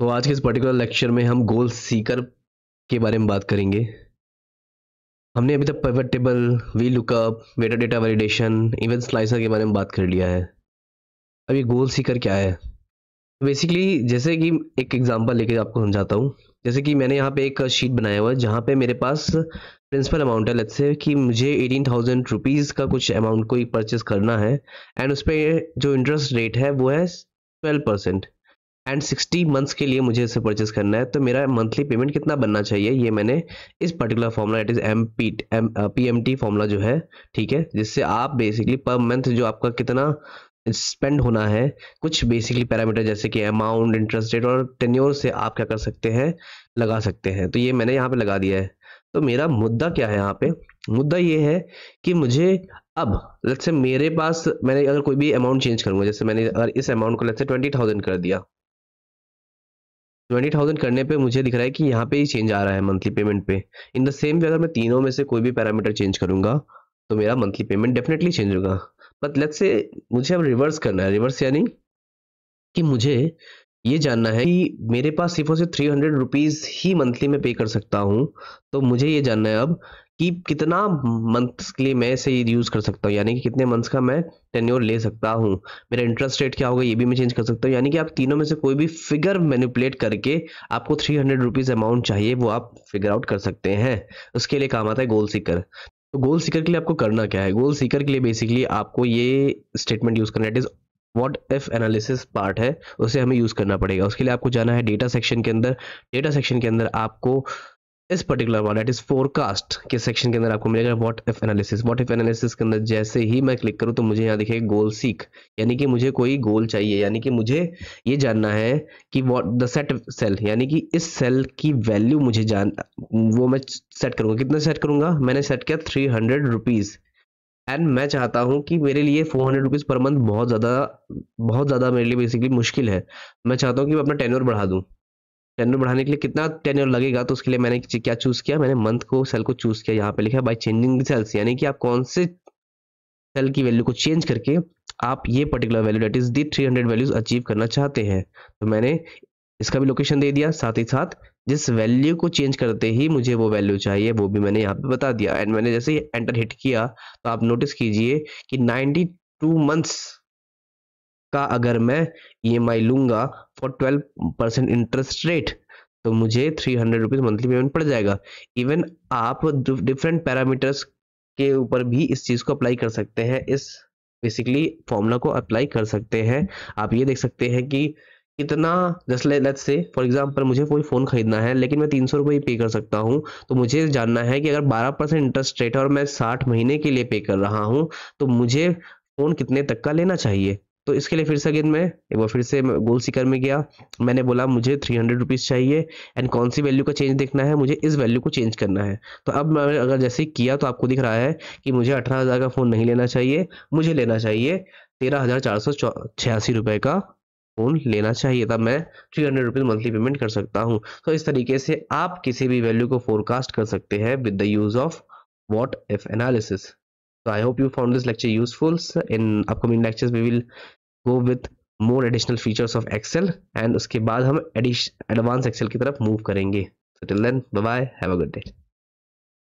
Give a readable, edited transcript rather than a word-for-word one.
तो आज के इस पर्टिकुलर लेक्चर में हम गोल सीकर के बारे में बात करेंगे। हमने अभी तक pivot table, V lookup, Meta data validation, event slicer के बारे में बात कर लिया है। अब ये गोल सीकर क्या है? बेसिकली जैसे कि एक एग्जांपल लेके आपको समझाता हूँ। जैसे कि मैंने यहाँ पे एक शीट बनाया हुआ है जहाँ पे मेरे पास प्रिंसिपल अमाउंट है। लेट्स से कि मुझे 18,000 रुपीज़ का कुछ अमाउंट को परचेस करना है एंड उस पर जो इंटरेस्ट रेट है वो है 12% एंड 60 मंथ्स के लिए मुझे इसे परचेस करना है। तो मेरा मंथली पेमेंट कितना बनना चाहिए, ये मैंने इस particular formula it is PMT formula जो है, ठीक है, जिससे आप बेसिकली पर मंथ जो आपका कितना स्पेंड होना है, कुछ बेसिकली पैरामीटर जैसे कि अमाउंट, इंटरेस्ट रेट और टेन्योर से आप क्या कर सकते हैं, लगा सकते हैं। तो ये मैंने यहाँ पे लगा दिया है। तो मेरा मुद्दा क्या है यहाँ पे? मुद्दा ये है कि मुझे अब लेट्स से मेरे पास मैंने अगर कोई भी अमाउंट चेंज करूंगा, जैसे मैंने अगर इस अमाउंट को लेट्स से 20,000 कर दिया, 20,000 करने पे मुझे दिख रहा है कि यहाँ पे ही चेंज आ रहा है मंथली पेमेंट पे। इन द सेम वे अगर मैं तीनों में से कोई भी पैरामीटर चेंज करूंगा तो मेरा मंथली पेमेंट डेफिनेटली चेंज होगा। बट लेट्स से मुझे अब रिवर्स करना है। रिवर्स यानी कि मुझे ये जानना है कि मेरे पास सिर्फ और सिर्फ 300 रुपीज़ ही मंथली में पे कर सकता हूँ। तो मुझे ये जानना है अब कि कितना मंथ्स के लिए मैं इसे यूज़ कर सकता हूँ, यानी कि कितने मंथ्स का मैं टेन्योर ले सकता हूँ। मेरा इंटरेस्ट रेट क्या होगा ये भी मैं चेंज कर सकता हूँ। यानी कि आप तीनों में से कोई भी फिगर मैनिपुलेट करके आपको 300 रुपीज़ अमाउंट चाहिए वो आप फिगर आउट कर सकते हैं। उसके लिए काम आता है गोल सीकर। तो गोल सीकर के लिए आपको करना क्या है? गोल सीकर के लिए बेसिकली आपको ये स्टेटमेंट यूज़ करना है, it is what if analysis part है, उसे हमें यूज़ करना पड़ेगा। उसके लिए आपको जाना है डेटा सेक्शन के अंदर। डेटा सेक्शन के अंदर आपको इस पर्टिकुलर वाला दैट इज फोरकास्ट के सेक्शन के अंदर आपको मिलेगा what if analysis. What if analysis के अंदर जैसे ही मैं क्लिक करूं तो मुझे यहाँ दिखेगा गोल सीक, यानी कि मुझे कोई गोल चाहिए, यानी कि मुझे ये जानना है कि व्हाट द सेट सेल, यानी कि इस सेल की वैल्यू मुझे वो मैं सेट करूंगा। कितना सेट करूंगा? मैंने सेट किया 300 रुपीज़ एंड मैं चाहता हूं कि मेरे लिए 400 रुपीज़ पर मंथ बहुत ज़्यादा मेरे लिए बेसिकली मुश्किल है। मैं चाहता हूं कि मैं अपना टेन्योर बढ़ा दूं। टेन्योर बढ़ाने के लिए कितना टेन्योर लगेगा, तो उसके लिए मैंने क्या चूज किया? मैंने मंथ को सेल को चूज किया। यहाँ पे लिखा है बाय चेंजिंग द सेल्स, यानी कि आप कौन से सेल की वैल्यू को चेंज करके आप ये particular value that is the 300 values achieve करना चाहते हैं। तो मैंने इसका भी लोकेशन दे दिया, साथ ही साथ जिस वैल्यू को चेंज करते ही मुझे वो वैल्यू चाहिए वो भी मैंने यहाँ पे बता दिया। एंड मैंने जैसे ही एंटर हिट किया तो आप नोटिस कीजिए कि 92 मंथ्स का अगर मैं EMI लूंगा फॉर 12% इंटरेस्ट रेट तो मुझे 300 रुपीज़ मंथली पेमेंट पड़ जाएगा। इवन आप डिफरेंट पैरामीटर्स के ऊपर भी इस चीज़ को अप्लाई कर सकते हैं, इस बेसिकली फॉर्मूला को अप्लाई कर सकते हैं। आप ये देख सकते हैं कि कितना, just let's say for example मुझे कोई फ़ोन खरीदना है लेकिन मैं 300 रुपये ही पे कर सकता हूँ। तो मुझे जानना है कि अगर 12% इंटरेस्ट रेट है और मैं 60 महीने के लिए पे कर रहा हूँ तो मुझे फ़ोन कितने तक का लेना चाहिए। तो इसके लिए फिर से अगेन मैं एक बार फिर से गोल सीकर में गया। मैंने बोला मुझे 300 रुपीज़ चाहिए एंड कौन सी वैल्यू का चेंज देखना है, मुझे इस वैल्यू को चेंज करना है। तो अब मैं अगर जैसे ही किया तो आपको दिख रहा है कि मुझे 18,000 का फ़ोन नहीं लेना चाहिए, मुझे लेना चाहिए 13,486 रुपये का फ़ोन लेना चाहिए। तब मैं 300 रुपीज़ मंथली पेमेंट कर सकता हूँ। तो इस तरीके से आप किसी भी वैल्यू को फोरकास्ट कर सकते हैं with the use of what if analysis. So I hope you found this lecture useful. In upcoming lectures we will go with more additional features of Excel and उसके बाद हम एडवांस Excel की तरफ move करेंगे. So till then, bye bye, have a good day.